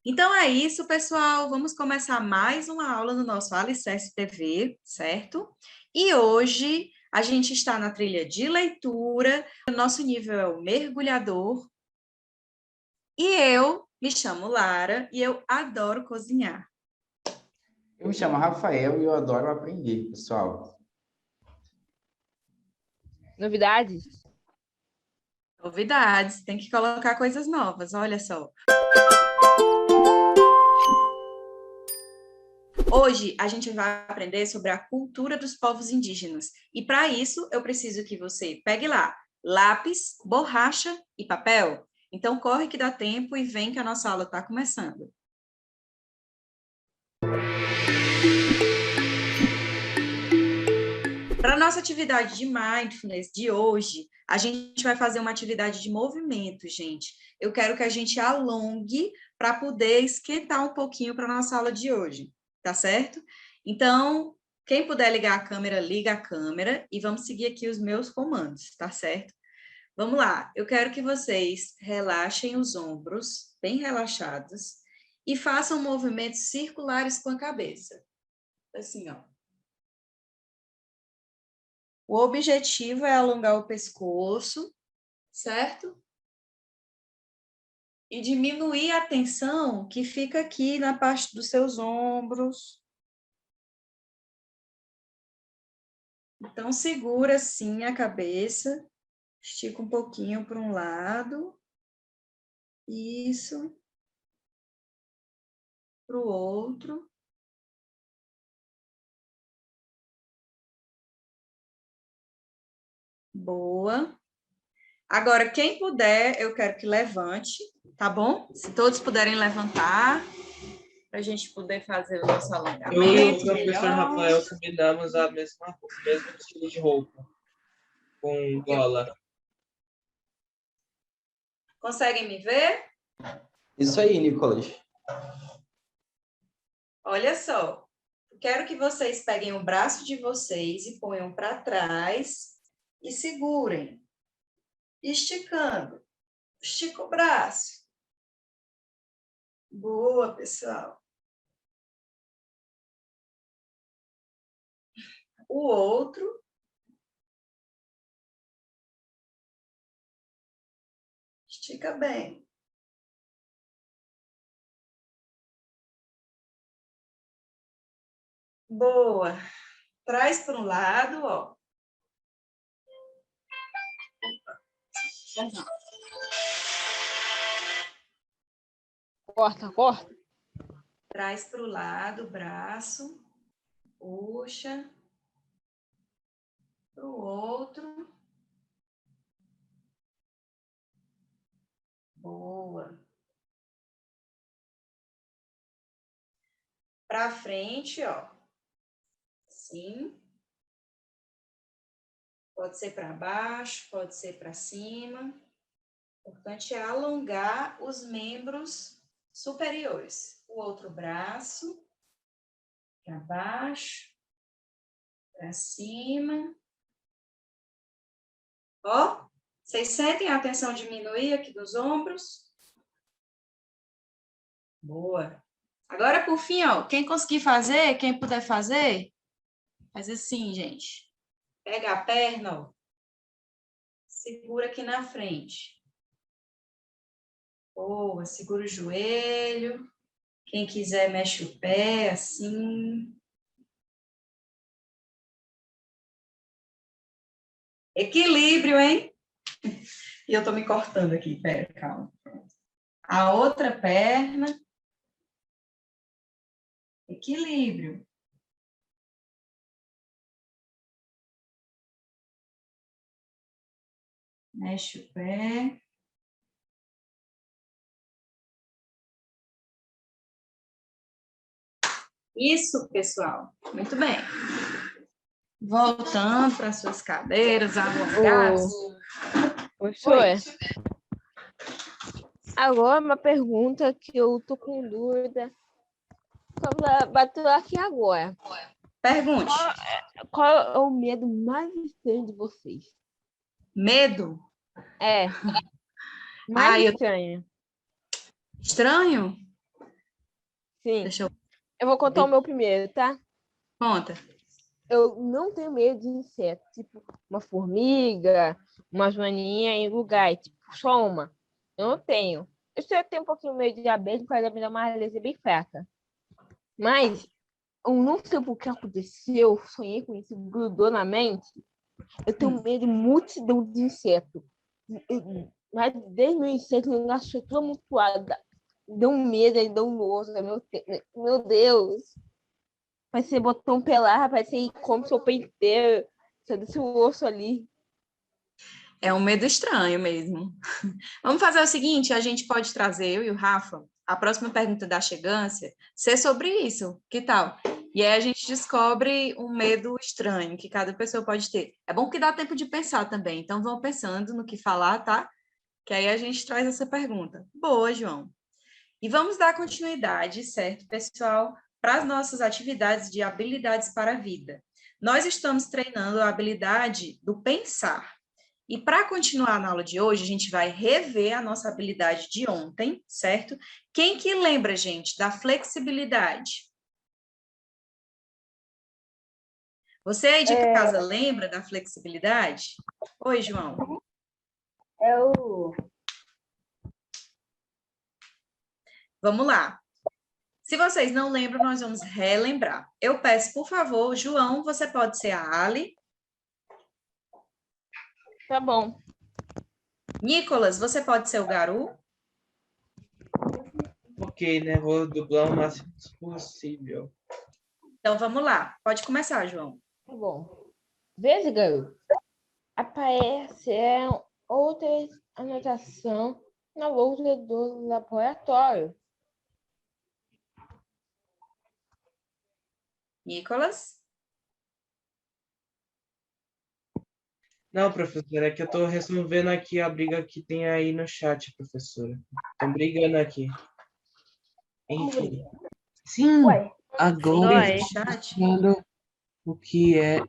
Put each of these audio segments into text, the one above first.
Então é isso, pessoal. Vamos começar mais uma aula no nosso Alicerce TV, certo? E hoje a gente está na trilha de leitura. O nosso nível é o mergulhador. E eu me chamo Lara e eu adoro cozinhar. Eu me chamo Rafael e eu adoro aprender, pessoal. Novidades? Novidades, tem que colocar coisas novas, olha só. Hoje a gente vai aprender sobre a cultura dos povos indígenas. E para isso eu preciso que você pegue lá lápis, borracha e papel. Então corre que dá tempo e vem que a nossa aula está começando. Para a nossa atividade de mindfulness de hoje, a gente vai fazer uma atividade de movimento, gente. Eu quero que a gente alongue para poder esquentar um pouquinho para a nossa aula de hoje, tá certo? Então, quem puder ligar a câmera, liga a câmera e vamos seguir aqui os meus comandos, tá certo? Vamos lá, eu quero que vocês relaxem os ombros, bem relaxados, e façam movimentos circulares com a cabeça. Assim, ó. O objetivo é alongar o pescoço, certo? E diminuir a tensão que fica aqui na parte dos seus ombros. Então, segura assim a cabeça, estica um pouquinho para um lado. Isso. Para o outro. Boa. Agora, quem puder, eu quero que levante, tá bom? Se todos puderem levantar, para a gente poder fazer o nosso alongamento. Eu e o professor Rafael combinamos o mesmo estilo de roupa, com gola. Conseguem me ver? Isso aí, Nicolas. Olha só, quero que vocês peguem o braço de vocês e ponham para trás e segurem, esticando. Estica o braço. Boa, pessoal. O outro. Estica bem. Boa. Traz para um lado, ó. Corta, corta. Traz para o lado o braço. Puxa. Para o outro. Boa. Para frente, ó. Assim. Pode ser para baixo, pode ser para cima. O importante é alongar os membros superiores. O outro braço, para baixo, para cima. Ó, vocês sentem a tensão diminuir aqui dos ombros? Boa. Agora, por fim, ó, quem conseguir fazer, quem puder fazer, faz assim, gente. Pega a perna, ó. Segura aqui na frente. Boa, segura o joelho. Quem quiser, mexe o pé, assim. Equilíbrio, hein? E eu tô me cortando aqui, pera, calma. A outra perna. Equilíbrio. Mexe o pé. Isso, pessoal. Muito bem. Voltando para suas cadeiras, alongadas. Professor, agora uma pergunta que eu tô com dúvida. Só bateu aqui agora. Pergunte. Qual é o medo mais estranho de vocês? Medo? É. Ah, Mais eu- estranho. Estranho? Sim. Deixa eu... Eu vou contar o meu primeiro, tá? Conta. Eu não tenho medo de inseto, tipo uma formiga, uma joaninha em lugar, tipo só uma. Eu não tenho. Eu só tenho um pouquinho medo de abelha, porque ela me dá uma alergia bem fraca. Mas eu não sei por que aconteceu, eu sonhei com isso, grudou na mente. Eu tenho medo de multidão de insetos. Mas desde o inseto, o negócio foi tudo amontoado. Deu um medo, aí deu um nojo. Meu Deus. Parece que você botou um pelar, parece que você come seu peito inteiro. Só desse o osso ali. É um medo estranho mesmo. Vamos fazer o seguinte, a gente pode trazer, eu e o Rafa, a próxima pergunta da Chegância, ser sobre isso, que tal? E aí a gente descobre um medo estranho que cada pessoa pode ter. É bom que dá tempo de pensar também, então vão pensando no que falar, tá? Que aí a gente traz essa pergunta. Boa, João. E vamos dar continuidade, certo, pessoal, para as nossas atividades de habilidades para a vida. Nós estamos treinando a habilidade do pensar. E para continuar na aula de hoje, a gente vai rever a nossa habilidade de ontem, certo? Quem que lembra, gente, da flexibilidade? Você aí de casa lembra da flexibilidade? Oi, João. Eu. Vamos lá. Se vocês não lembram, nós vamos relembrar. Eu peço, por favor, João, você pode ser a Ali. Tá bom. Nicolas, você pode ser o Garu. Ok, né? Vou dublar o máximo possível. Então, vamos lá. Pode começar, João. Tá bom. Veja, garoto. Aparece outra anotação na lousa do laboratório. Nicolas. Não, professora, é que eu tô resolvendo aqui a briga que tem aí no chat, professora. Estão brigando aqui. Enfim. Sim, agora Briga eu no tô chat? mostrando o que é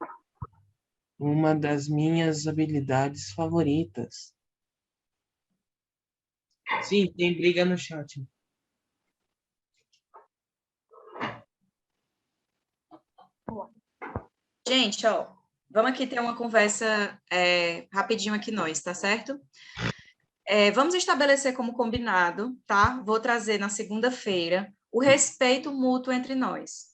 uma das minhas habilidades favoritas. Sim, tem briga no chat. Gente, ó, vamos aqui ter uma conversa rapidinho aqui nós, tá certo? Vamos estabelecer como combinado, tá? Vou trazer na segunda-feira o respeito mútuo entre nós.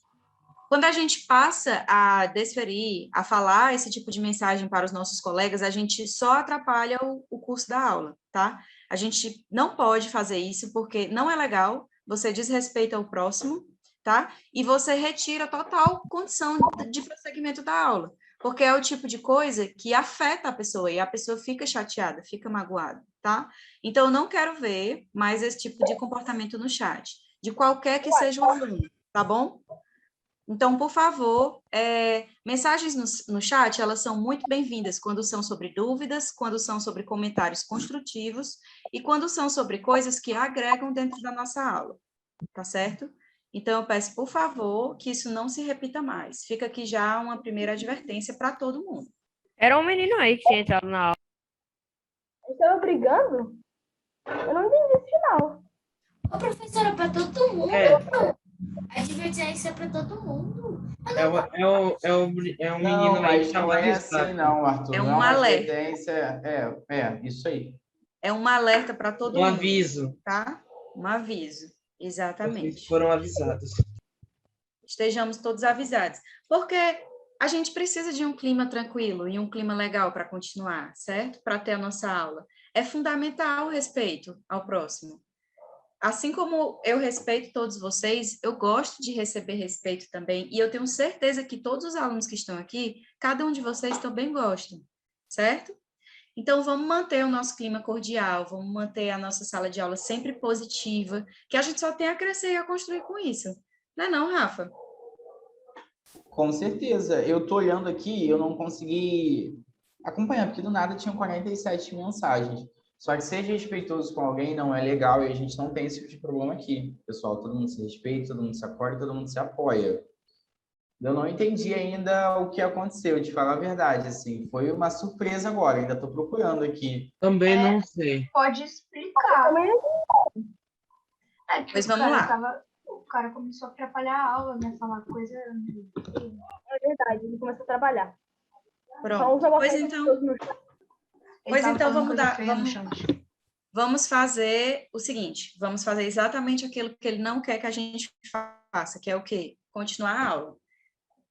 Quando a gente passa a desferir, a falar esse tipo de mensagem para os nossos colegas, a gente só atrapalha o curso da aula, tá? A gente não pode fazer isso porque não é legal, você desrespeita o próximo, tá? E você retira total condição de prosseguimento da aula, porque é o tipo de coisa que afeta a pessoa e a pessoa fica chateada, fica magoada, tá? Então, eu não quero ver mais esse tipo de comportamento no chat, de qualquer que seja o aluno, tá bom? Então, por favor, mensagens no chat, elas são muito bem-vindas quando são sobre dúvidas, quando são sobre comentários construtivos e quando são sobre coisas que agregam dentro da nossa aula, tá certo? Então, eu peço, por favor, que isso não se repita mais. Fica aqui já uma primeira advertência para todo mundo. Era um menino aí que tinha entrado na aula. Estava brigando? Eu não entendi esse final. Ô, professora, para todo mundo. É. A divergência é para todo mundo. É um menino Não, aí mas não chamado é assim, Isaac. não, Arthur. É Não um é uma alerta. advertência. Isso aí. É um alerta para todo Um mundo, aviso. tá? Um aviso, Vocês exatamente. foram avisados. Estejamos todos avisados. Porque a gente precisa de um clima tranquilo e um clima legal para continuar, certo? Para ter a nossa aula. É fundamental o respeito ao próximo. Assim como eu respeito todos vocês, eu gosto de receber respeito também, e eu tenho certeza que todos os alunos que estão aqui, cada um de vocês também gostam, certo? Então, vamos manter o nosso clima cordial, vamos manter a nossa sala de aula sempre positiva, que a gente só tem a crescer e a construir com isso. Não é não, Rafa? Com certeza. Eu tô olhando aqui, eu não consegui acompanhar, porque do nada tinham 47 mensagens. Só que seja respeitoso com alguém não é legal e a gente não tem esse tipo de problema aqui. Pessoal, todo mundo se respeita, todo mundo se acorda, todo mundo se apoia. Eu não entendi ainda o que aconteceu, de falar a verdade, assim. Foi uma surpresa agora, ainda estou procurando aqui. Também não sei. Pode explicar. É, tipo, Pois vamos lá. O cara começou a atrapalhar a aula, né? Falar coisa. É verdade, ele começou a trabalhar. Pronto. Pois então vamos fazer o seguinte, vamos fazer exatamente aquilo que ele não quer que a gente faça, que é o quê? Continuar a aula.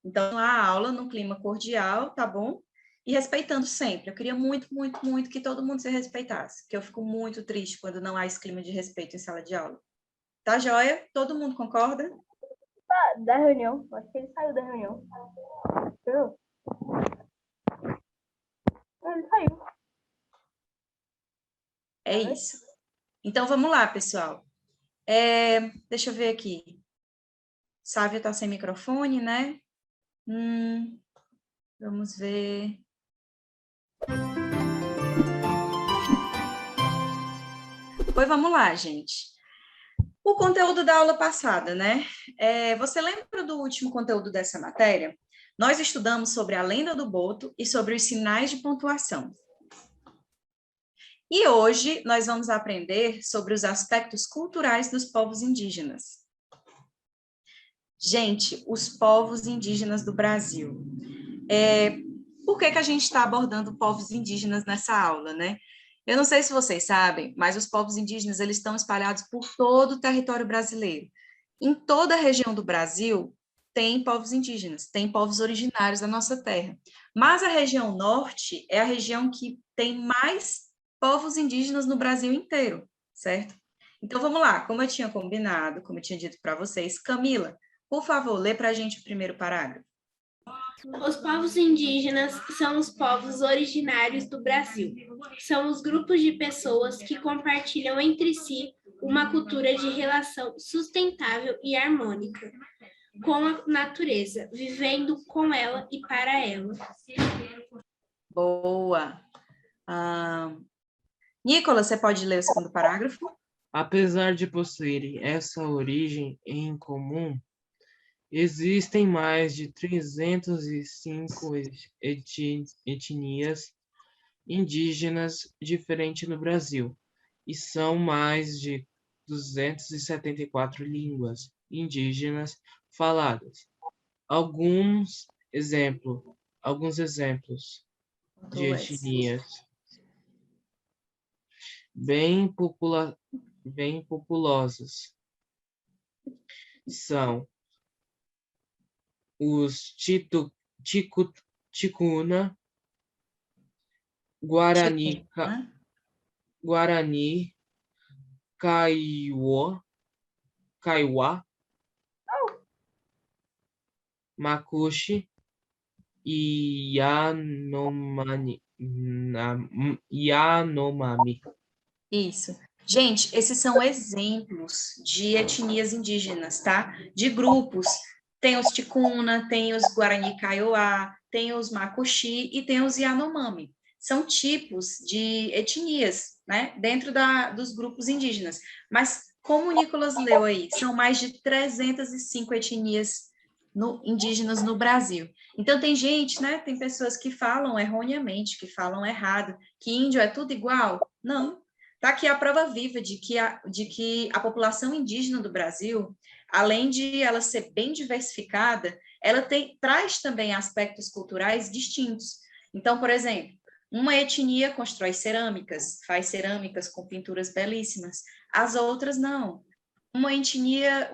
Então, a aula no clima cordial, tá bom? E respeitando sempre. Eu queria muito, muito, muito que todo mundo se respeitasse, porque eu fico muito triste quando não há esse clima de respeito em sala de aula. Tá joia? Todo mundo concorda? Da reunião, acho que ele saiu da reunião. Ele saiu. É isso. Então, vamos lá, pessoal. Deixa eu ver aqui. Sávia está sem microfone, né? Vamos ver. Pois vamos lá, gente. O conteúdo da aula passada, né? Você lembra do último conteúdo dessa matéria? Nós estudamos sobre a lenda do boto e sobre os sinais de pontuação. E hoje nós vamos aprender sobre os aspectos culturais dos povos indígenas. Gente, os povos indígenas do Brasil. Por que a gente está abordando povos indígenas nessa aula, né? Eu não sei se vocês sabem, mas os povos indígenas eles estão espalhados por todo o território brasileiro. Em toda a região do Brasil, tem povos indígenas, tem povos originários da nossa terra. Mas a região norte é a região que tem mais povos indígenas no Brasil inteiro, certo? Então, vamos lá. Como eu tinha combinado, como eu tinha dito para vocês, Camila, por favor, lê para a gente o primeiro parágrafo. Os povos indígenas são os povos originários do Brasil. São os grupos de pessoas que compartilham entre si uma cultura de relação sustentável e harmônica com a natureza, vivendo com ela e para ela. Boa. Nicolas, você pode ler o segundo parágrafo? Apesar de possuírem essa origem em comum, existem mais de 305 etnias indígenas diferentes no Brasil, e são mais de 274 línguas indígenas faladas. Alguns exemplos de etnias bem populosas são os Ticuna, Guarani, Kaiowá, Makuxe e Yanomami. Isso. Gente, esses são exemplos de etnias indígenas, tá? De grupos. Tem os Ticuna, tem os Guarani Kaiowá, tem os Makuxi e tem os Yanomami. São tipos de etnias, né? Dentro dos grupos indígenas. Mas, como o Nicolas leu aí, são mais de 305 etnias indígenas no Brasil. Então, tem gente, né? Tem pessoas que falam erroneamente, que falam errado, que índio é tudo igual. Não. Está aqui a prova viva de que a população indígena do Brasil, além de ela ser bem diversificada, ela traz também aspectos culturais distintos. Então, por exemplo, uma etnia constrói cerâmicas, faz cerâmicas com pinturas belíssimas, as outras não. Uma etnia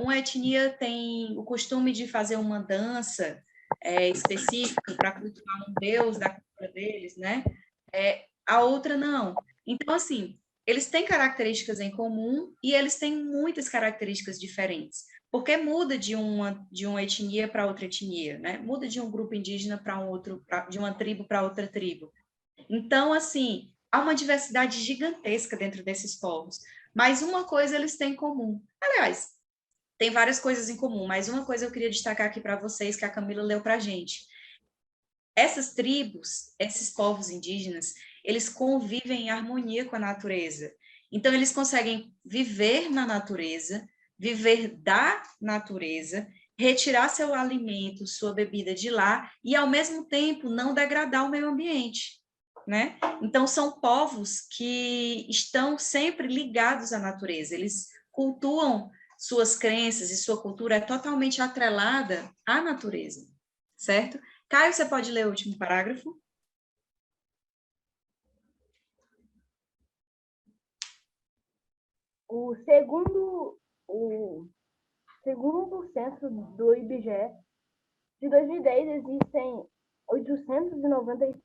tem o costume de fazer uma dança específica para cultuar um deus da cultura deles, né? A outra não. Então, assim, eles têm características em comum e eles têm muitas características diferentes, porque muda de uma etnia para outra etnia, né? Muda de um grupo indígena para outro, de uma tribo para outra tribo. Então, assim, há uma diversidade gigantesca dentro desses povos, mas uma coisa eles têm em comum. Aliás, tem várias coisas em comum, mas uma coisa eu queria destacar aqui para vocês, que a Camila leu para a gente. Essas tribos, esses povos indígenas, eles convivem em harmonia com a natureza. Então, eles conseguem viver na natureza, viver da natureza retirar seu alimento, sua bebida de lá e, ao mesmo tempo, não degradar o meio ambiente, né? Então, são povos que estão sempre ligados à natureza, eles cultuam suas crenças e sua cultura é totalmente atrelada à natureza, certo? Caio, você pode ler o último parágrafo? Segundo o censo do IBGE, de 2010 existem 890...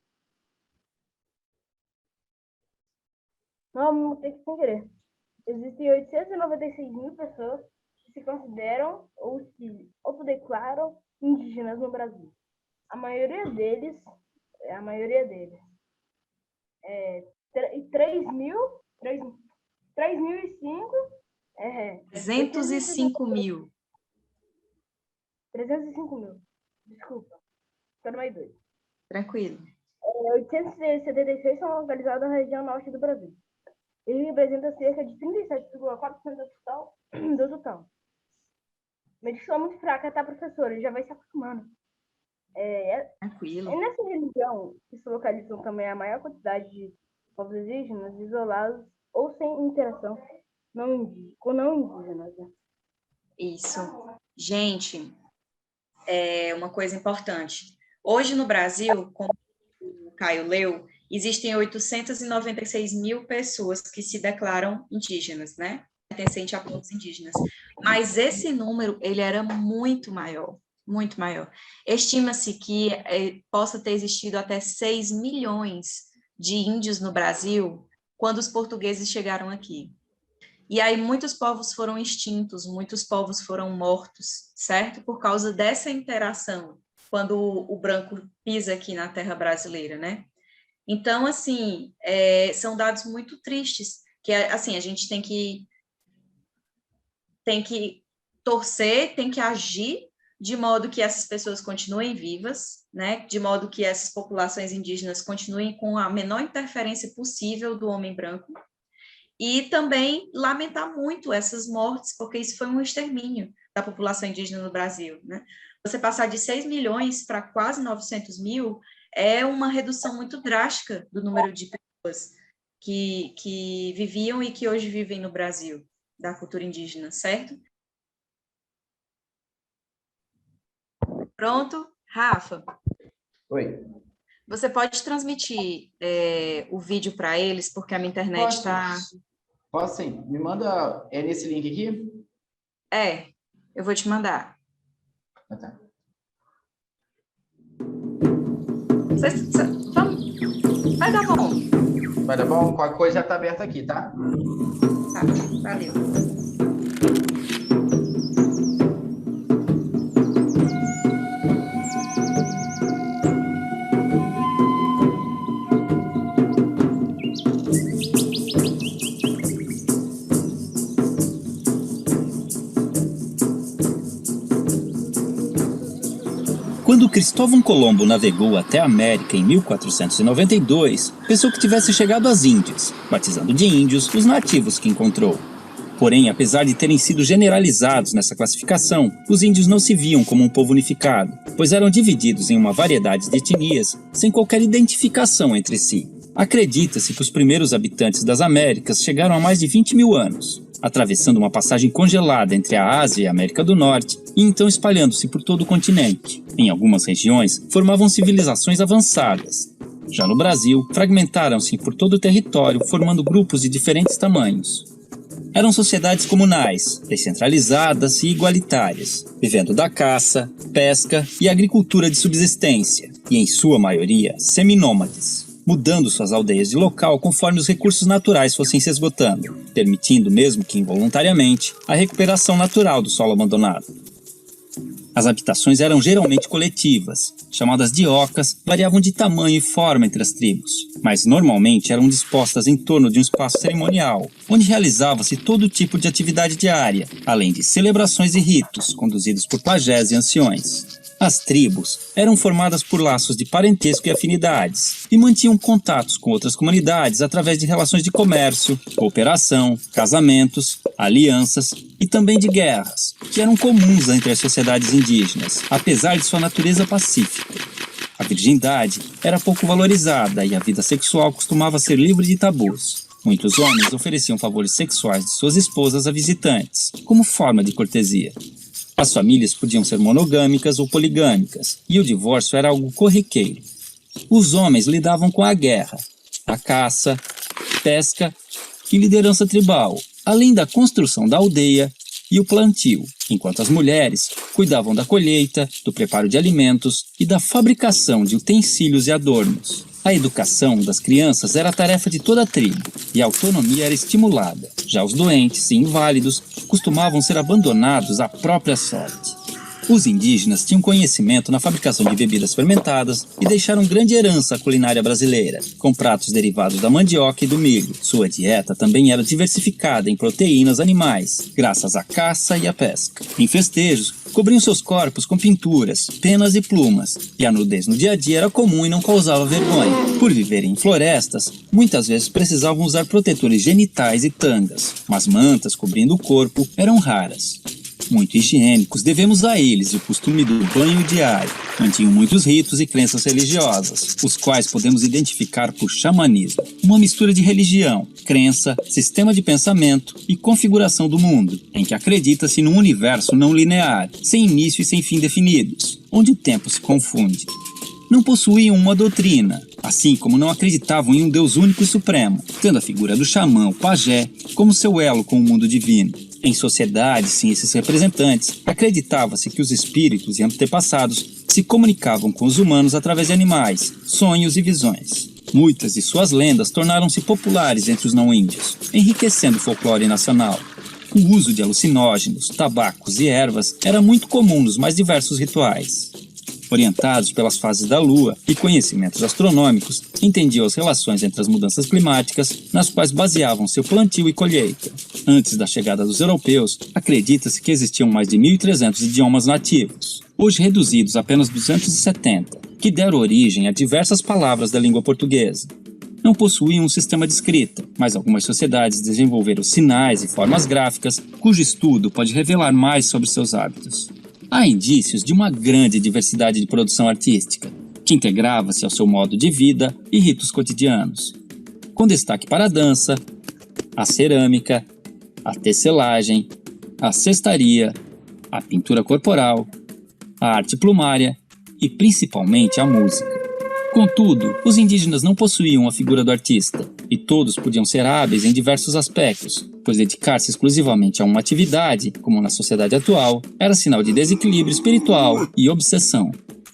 Não, tem que sem querer. Existem 896 mil pessoas que se consideram ou se autodeclaram indígenas no Brasil. A maioria deles é 305 mil. 305 mil. Desculpa. Estou mais doido. Tranquilo. 876 são localizados na região norte do Brasil. Ele representa cerca de 37,4% do total. Minha dicção é muito fraca, tá, professora? Ele já vai se acostumando. Tranquilo. E nessa região que se localizam também a maior quantidade de povos indígenas isolados ou sem interação com não indígenas. Né? Isso. Gente, uma coisa importante. Hoje no Brasil, como o Caio leu, existem 896 mil pessoas que se declaram indígenas, né? Pertencente a povos indígenas. Mas esse número, ele era muito maior, muito maior. Estima-se que possa ter existido até 6 milhões de índios no Brasil quando os portugueses chegaram aqui. E aí muitos povos foram extintos, muitos povos foram mortos, certo? Por causa dessa interação, quando o branco pisa aqui na terra brasileira, né? Então, assim, são dados muito tristes, que, assim, a gente tem que torcer, tem que agir de modo que essas pessoas continuem vivas, né? De modo que essas populações indígenas continuem com a menor interferência possível do homem branco, e também lamentar muito essas mortes, porque isso foi um extermínio da população indígena no Brasil, né? Você passar de 6 milhões para quase 900 mil é uma redução muito drástica do número de pessoas que viviam e que hoje vivem no Brasil, da cultura indígena, certo? Pronto? Rafa? Oi. Você pode transmitir o vídeo para eles, porque a minha internet está... Posso sim. Me manda... É nesse link aqui? Eu vou te mandar. Tá. Vai dar bom. Vai dar bom? Qualquer coisa já está aberta aqui, tá? Tá, valeu. Quando Cristóvão Colombo navegou até a América em 1492, pensou que tivesse chegado às Índias, batizando de índios os nativos que encontrou. Porém, apesar de terem sido generalizados nessa classificação, os índios não se viam como um povo unificado, pois eram divididos em uma variedade de etnias, sem qualquer identificação entre si. Acredita-se que os primeiros habitantes das Américas chegaram há mais de 20 mil anos, atravessando uma passagem congelada entre a Ásia e a América do Norte, e então espalhando-se por todo o continente. Em algumas regiões, formavam civilizações avançadas. Já no Brasil, fragmentaram-se por todo o território, formando grupos de diferentes tamanhos. Eram sociedades comunais, descentralizadas e igualitárias, vivendo da caça, pesca e agricultura de subsistência, e em sua maioria, seminômades, mudando suas aldeias de local conforme os recursos naturais fossem se esgotando, permitindo, mesmo que involuntariamente, a recuperação natural do solo abandonado. As habitações eram geralmente coletivas, chamadas de ocas, variavam de tamanho e forma entre as tribos, mas normalmente eram dispostas em torno de um espaço cerimonial, onde realizava-se todo tipo de atividade diária, além de celebrações e ritos, conduzidos por pajés e anciões. As tribos eram formadas por laços de parentesco e afinidades, e mantinham contatos com outras comunidades através de relações de comércio, cooperação, casamentos, alianças e também de guerras, que eram comuns entre as sociedades indígenas, apesar de sua natureza pacífica. A virgindade era pouco valorizada e a vida sexual costumava ser livre de tabus. Muitos homens ofereciam favores sexuais de suas esposas a visitantes, como forma de cortesia. As famílias podiam ser monogâmicas ou poligâmicas, e o divórcio era algo corriqueiro. Os homens lidavam com a guerra, a caça, pesca e liderança tribal, além da construção da aldeia e o plantio, enquanto as mulheres cuidavam da colheita, do preparo de alimentos e da fabricação de utensílios e adornos. A educação das crianças era a tarefa de toda a tribo, e a autonomia era estimulada. Já os doentes e inválidos costumavam ser abandonados à própria sorte. Os indígenas tinham conhecimento na fabricação de bebidas fermentadas e deixaram grande herança à culinária brasileira, com pratos derivados da mandioca e do milho. Sua dieta também era diversificada em proteínas animais, graças à caça e à pesca. Em festejos, cobriam seus corpos com pinturas, penas e plumas, e a nudez no dia a dia era comum e não causava vergonha. Por viverem em florestas, muitas vezes precisavam usar protetores genitais e tangas, mas mantas cobrindo o corpo eram raras. Muito higiênicos, devemos a eles o costume do banho diário. Mantinham muitos ritos e crenças religiosas, os quais podemos identificar por xamanismo, uma mistura de religião, crença, sistema de pensamento e configuração do mundo, em que acredita-se num universo não linear, sem início e sem fim definidos, onde o tempo se confunde. Não possuíam uma doutrina, assim como não acreditavam em um Deus único e supremo, tendo a figura do xamã, o pajé, como seu elo com o mundo divino. Em sociedades sem esses representantes, acreditava-se que os espíritos e antepassados se comunicavam com os humanos através de animais, sonhos e visões. Muitas de suas lendas tornaram-se populares entre os não-índios, enriquecendo o folclore nacional. O uso de alucinógenos, tabacos e ervas era muito comum nos mais diversos rituais. Orientados pelas fases da Lua e conhecimentos astronômicos, entendiam as relações entre as mudanças climáticas, nas quais baseavam seu plantio e colheita. Antes da chegada dos europeus, acredita-se que existiam mais de 1.300 idiomas nativos, hoje reduzidos a apenas 270, que deram origem a diversas palavras da língua portuguesa. Não possuíam um sistema de escrita, mas algumas sociedades desenvolveram sinais e formas gráficas, cujo estudo pode revelar mais sobre seus hábitos. Há indícios de uma grande diversidade de produção artística, que integrava-se ao seu modo de vida e ritos cotidianos, com destaque para a dança, a cerâmica, a tecelagem, a cestaria, a pintura corporal, a arte plumária e principalmente a música. Contudo, os indígenas não possuíam a figura do artista, e todos podiam ser hábeis em diversos aspectos, pois dedicar-se exclusivamente a uma atividade, como na sociedade atual, era sinal de desequilíbrio espiritual e obsessão.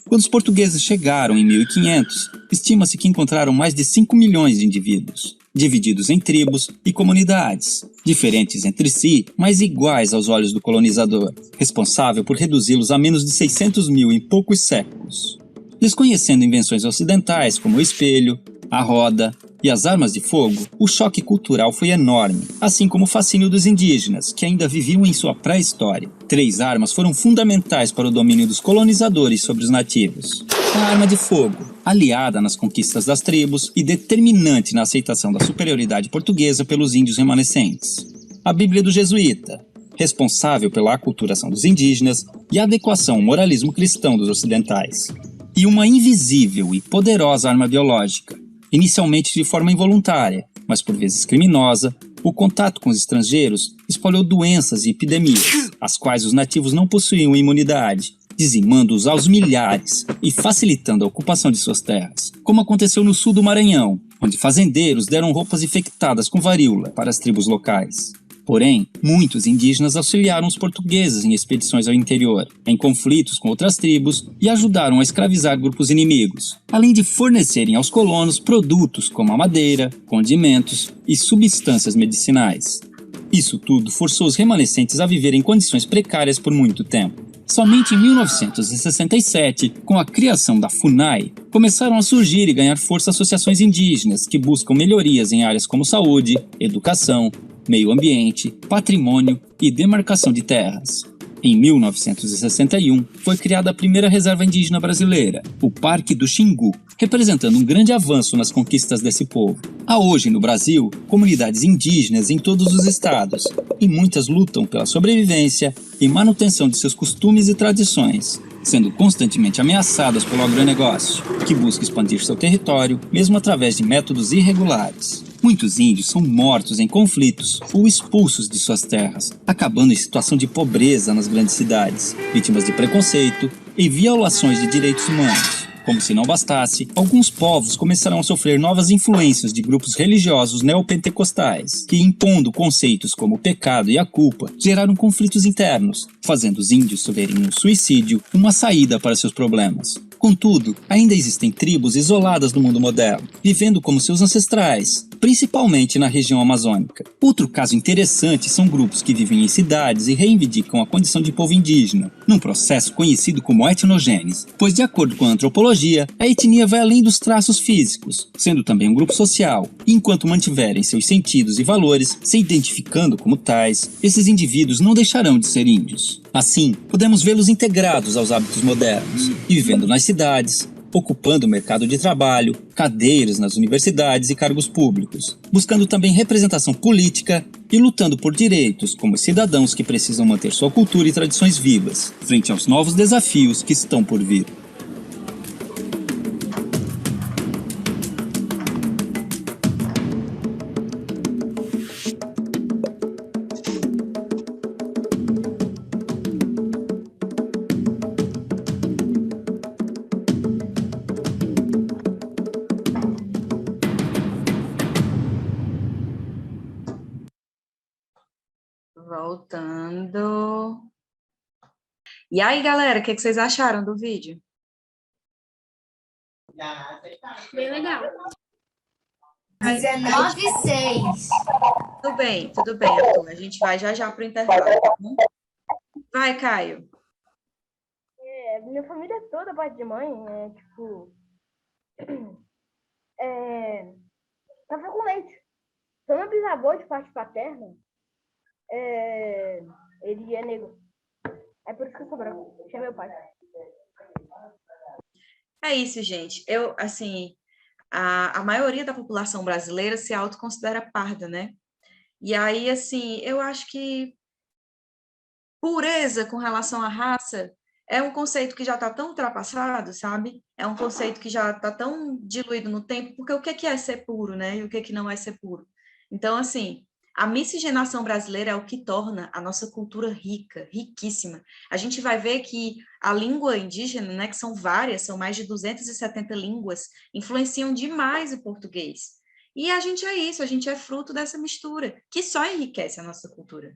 Quando os portugueses chegaram em 1500, estima-se que encontraram mais de 5 milhões de indivíduos, divididos em tribos e comunidades, diferentes entre si, mas iguais aos olhos do colonizador, responsável por reduzi-los a menos de 600 mil em poucos séculos. Desconhecendo invenções ocidentais como o espelho, a roda e as armas de fogo, o choque cultural foi enorme, assim como o fascínio dos indígenas, que ainda viviam em sua pré-história. 3 armas foram fundamentais para o domínio dos colonizadores sobre os nativos. A arma de fogo, aliada nas conquistas das tribos e determinante na aceitação da superioridade portuguesa pelos índios remanescentes. A Bíblia do Jesuíta, responsável pela aculturação dos indígenas e a adequação ao moralismo cristão dos ocidentais. E uma invisível e poderosa arma biológica, inicialmente de forma involuntária, mas por vezes criminosa, o contato com os estrangeiros espalhou doenças e epidemias, às quais os nativos não possuíam imunidade, dizimando-os aos milhares e facilitando a ocupação de suas terras, como aconteceu no sul do Maranhão, onde fazendeiros deram roupas infectadas com varíola para as tribos locais. Porém, muitos indígenas auxiliaram os portugueses em expedições ao interior, em conflitos com outras tribos e ajudaram a escravizar grupos inimigos, além de fornecerem aos colonos produtos como a madeira, condimentos e substâncias medicinais. Isso tudo forçou os remanescentes a viver em condições precárias por muito tempo. Somente em 1967, com a criação da FUNAI, começaram a surgir e ganhar força associações indígenas que buscam melhorias em áreas como saúde, educação, meio ambiente, patrimônio e demarcação de terras. Em 1961, foi criada a primeira reserva indígena brasileira, o Parque do Xingu, representando um grande avanço nas conquistas desse povo. Há hoje no Brasil comunidades indígenas em todos os estados, e muitas lutam pela sobrevivência e manutenção de seus costumes e tradições, sendo constantemente ameaçadas pelo agronegócio, que busca expandir seu território, mesmo através de métodos irregulares. Muitos índios são mortos em conflitos ou expulsos de suas terras, acabando em situação de pobreza nas grandes cidades, vítimas de preconceito e violações de direitos humanos. Como se não bastasse, alguns povos começaram a sofrer novas influências de grupos religiosos neopentecostais, que, impondo conceitos como o pecado e a culpa, geraram conflitos internos, fazendo os índios verem no suicídio uma saída para seus problemas. Contudo, ainda existem tribos isoladas no mundo moderno, vivendo como seus ancestrais, principalmente na região amazônica. Outro caso interessante são grupos que vivem em cidades e reivindicam a condição de povo indígena, num processo conhecido como etnogênese, pois, de acordo com a antropologia, a etnia vai além dos traços físicos, sendo também um grupo social, e enquanto mantiverem seus sentidos e valores se identificando como tais, esses indivíduos não deixarão de ser índios. Assim, podemos vê-los integrados aos hábitos modernos e vivendo nas cidades, ocupando o mercado de trabalho, cadeiras nas universidades e cargos públicos, buscando também representação política e lutando por direitos como cidadãos que precisam manter sua cultura e tradições vivas, frente aos novos desafios que estão por vir. Voltando. E aí, galera, o que vocês acharam do vídeo? Bem legal. 19:06. Tudo bem, Arthur. A gente vai já para o intervalo. Tá bom? Vai, Caio. Minha família toda, parte de mãe, café com leite. Sou meu bisavô de parte paterna. Ele é negro. É por isso que eu sou branco. Deixa meu pai. É isso, gente. A maioria da população brasileira se autoconsidera parda, né? E aí, assim, eu acho que pureza com relação à raça é um conceito que já está tão ultrapassado, sabe? É um conceito que já está tão diluído no tempo, porque o que é ser puro, né? E o que não é ser puro? Então, assim, a miscigenação brasileira é o que torna a nossa cultura rica, riquíssima. A gente vai ver que a língua indígena, né, que são várias, são mais de 270 línguas, influenciam demais o português. E a gente é isso, a gente é fruto dessa mistura, que só enriquece a nossa cultura.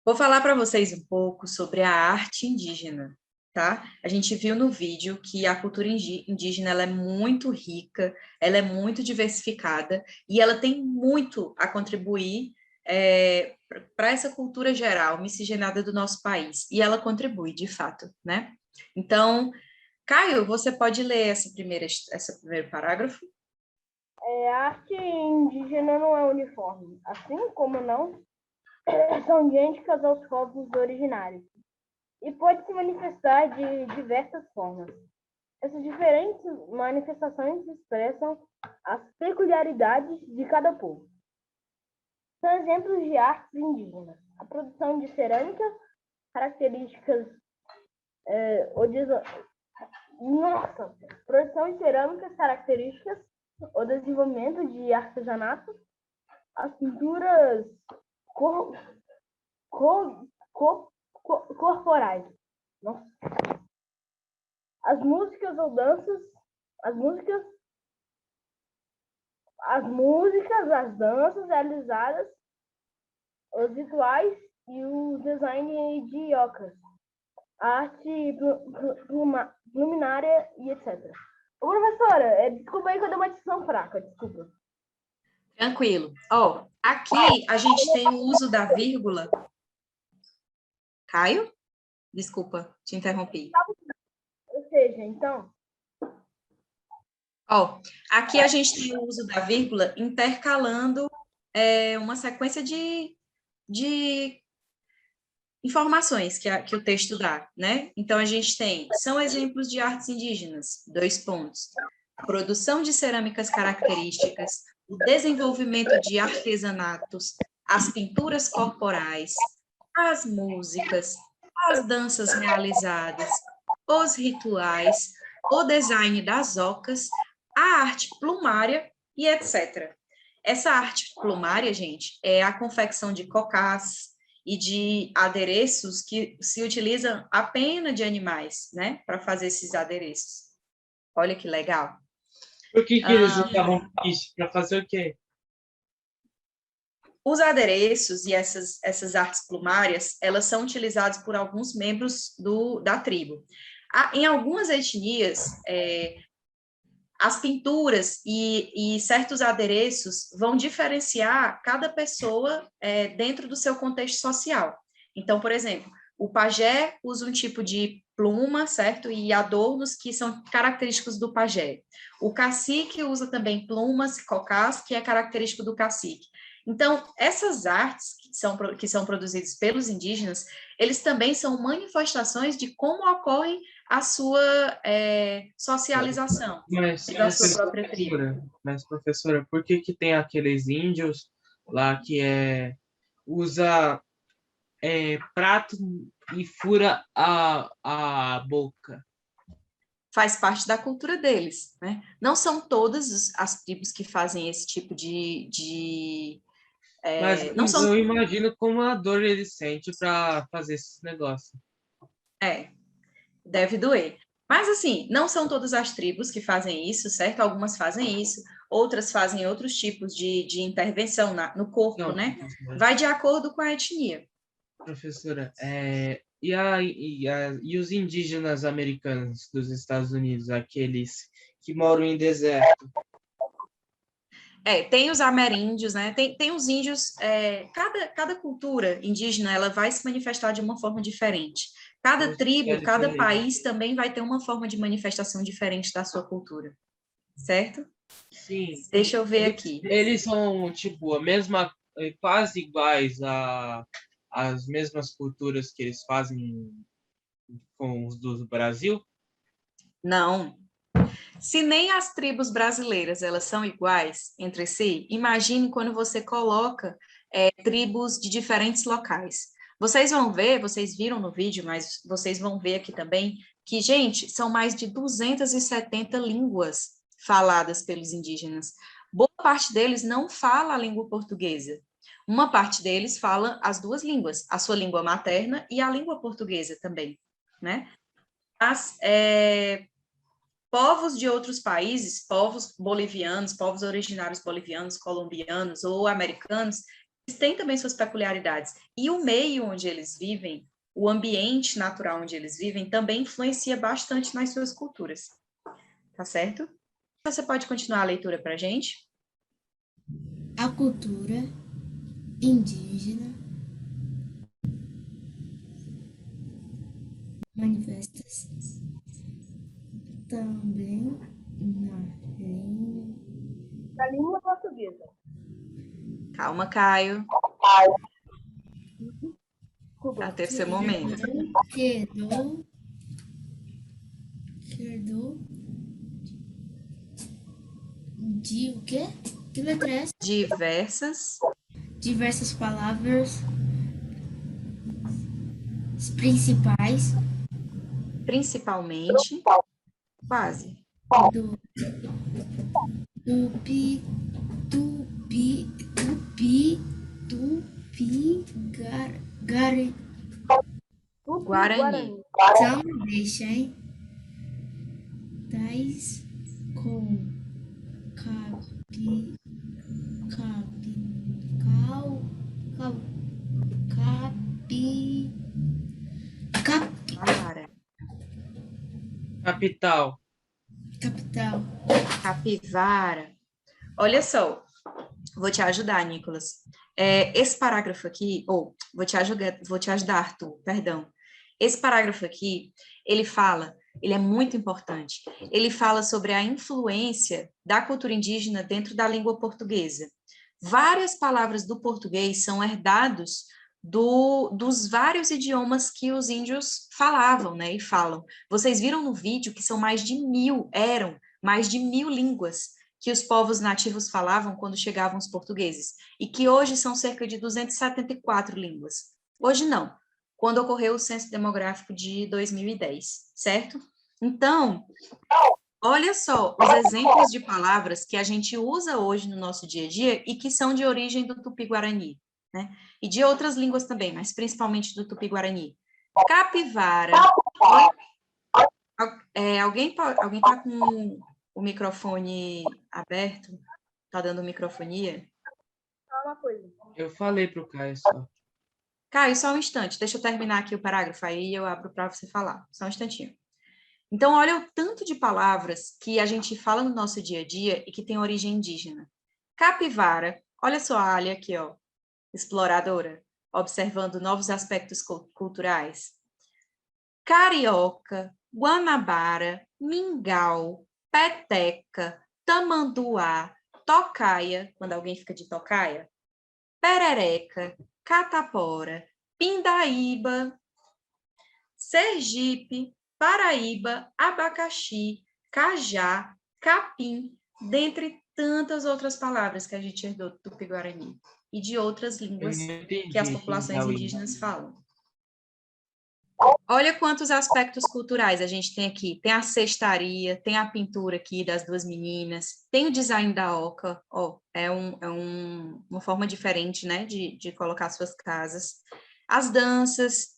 Vou falar para vocês um pouco sobre a arte indígena, tá? A gente viu no vídeo que a cultura indígena ela é muito rica, ela é muito diversificada e ela tem muito a contribuir para essa cultura geral, miscigenada do nosso país. E ela contribui, de fato, né? Então, Caio, você pode ler esse primeiro parágrafo? A arte indígena não é uniforme, assim como não são idênticas aos povos originários, e pode se manifestar de diversas formas. Essas diferentes manifestações expressam as peculiaridades de cada povo. São exemplos de artes indígenas: a produção de cerâmica, características produção de cerâmicas características, o desenvolvimento de artesanato, as pinturas corporais, as músicas ou danças, as danças realizadas, os rituais e o design de ocas, a arte luminária e etc. Ô, professora, desculpa aí que eu dei uma dicção fraca, desculpa. Tranquilo. Aqui a gente tem o uso da vírgula. Caio? Desculpa, te interrompi. Ou seja, então... Aqui a gente tem o uso da vírgula intercalando uma sequência de informações que o texto dá, né? Então, a gente tem, são exemplos de artes indígenas, 2 pontos. Produção de cerâmicas características, o desenvolvimento de artesanatos, as pinturas corporais, as músicas, as danças realizadas, os rituais, o design das ocas, a arte plumária e etc. Essa arte plumária, gente, é a confecção de cocás e de adereços que se utilizam a pena de animais, né, para fazer esses adereços. Olha que legal. Por que eles usavam isso? Para fazer o quê? Os adereços e essas artes plumárias, elas são utilizadas por alguns membros da tribo. Em algumas etnias, as pinturas e certos adereços vão diferenciar cada pessoa dentro do seu contexto social. Então, por exemplo, o pajé usa um tipo de pluma, certo? E adornos que são característicos do pajé. O cacique usa também plumas, cocás, que é característico do cacique. Então, essas artes que são produzidas pelos indígenas, eles também são manifestações de como ocorre a sua socialização da sua própria tribo. Mas, professora, por que tem aqueles índios lá que usa prato e fura a boca? Faz parte da cultura deles, né? Não são todas as tribos que fazem esse tipo mas não são... eu imagino como a dor ele sente para fazer esses negócios. Deve doer. Mas, assim, não são todas as tribos que fazem isso, certo? Algumas fazem isso, outras fazem outros tipos de intervenção no corpo, Não, né? professora. Vai de acordo com a etnia. Professora, e os indígenas americanos dos Estados Unidos, aqueles que moram em deserto? Tem os ameríndios, né? Tem os índios, cada cultura indígena, ela vai se manifestar de uma forma diferente. Cada tribo, cada país também vai ter uma forma de manifestação diferente da sua cultura, certo? Sim. Deixa eu ver aqui. Eles são, tipo, quase iguais às mesmas culturas que eles fazem com os do Brasil? Não. Se nem as tribos brasileiras elas são iguais entre si, imagine quando você coloca tribos de diferentes locais. Vocês vão ver, vocês viram no vídeo, mas vocês vão ver aqui também, que, gente, são mais de 270 línguas faladas pelos indígenas. Boa parte deles não fala a língua portuguesa. Uma parte deles fala as duas línguas, a sua língua materna e a língua portuguesa também, né? Povos de outros países, povos bolivianos, povos originários bolivianos, colombianos ou americanos, eles têm também suas peculiaridades. E o meio onde eles vivem, o ambiente natural onde eles vivem, também influencia bastante nas suas culturas. Tá certo? Você pode continuar a leitura para a gente? A cultura indígena manifesta-se também na língua portuguesa. Calma, Caio. Até seu momento. Quedou de o quê? Que letra é essa? Diversas palavras principalmente, quase. Guarani. Então, deixa, hein? Tais com Capital. Capivara. Olha só, vou te ajudar, Nicolas. Esse parágrafo aqui, vou te ajudar, Arthur, perdão. Esse parágrafo aqui, ele é muito importante. Ele fala sobre a influência da cultura indígena dentro da língua portuguesa. Várias palavras do português são herdados dos vários idiomas que os índios falavam, né, e falam. Vocês viram no vídeo que são eram mais de 1000 línguas que os povos nativos falavam quando chegavam os portugueses, e que hoje são cerca de 274 línguas. Hoje não, quando ocorreu o censo demográfico de 2010, certo? Então, olha só os exemplos de palavras que a gente usa hoje no nosso dia a dia e que são de origem do Tupi-Guarani, né? E de outras línguas também, mas principalmente do Tupi-Guarani. Capivara. Alguém está com o microfone aberto? Está dando microfonia? Fala uma coisa. Eu falei pro Caio só. Caio, só um instante, deixa eu terminar aqui o parágrafo, aí eu abro para você falar. Só um instantinho. Então, olha o tanto de palavras que a gente fala no nosso dia a dia e que tem origem indígena. Capivara, olha só a Ali aqui, ó, exploradora, observando novos aspectos culturais. Carioca, Guanabara, Mingau, Peteca, Tamanduá, Tocaia, quando alguém fica de tocaia, Perereca, Catapora, Pindaíba, Sergipe, Paraíba, abacaxi, cajá, capim, dentre tantas outras palavras que a gente herdou do Tupi-Guarani e de outras línguas que as populações indígenas falam. Olha quantos aspectos culturais a gente tem aqui. Tem a cestaria, tem a pintura aqui das duas meninas, tem o design da oca, ó, uma forma diferente, né, de colocar suas casas. As danças,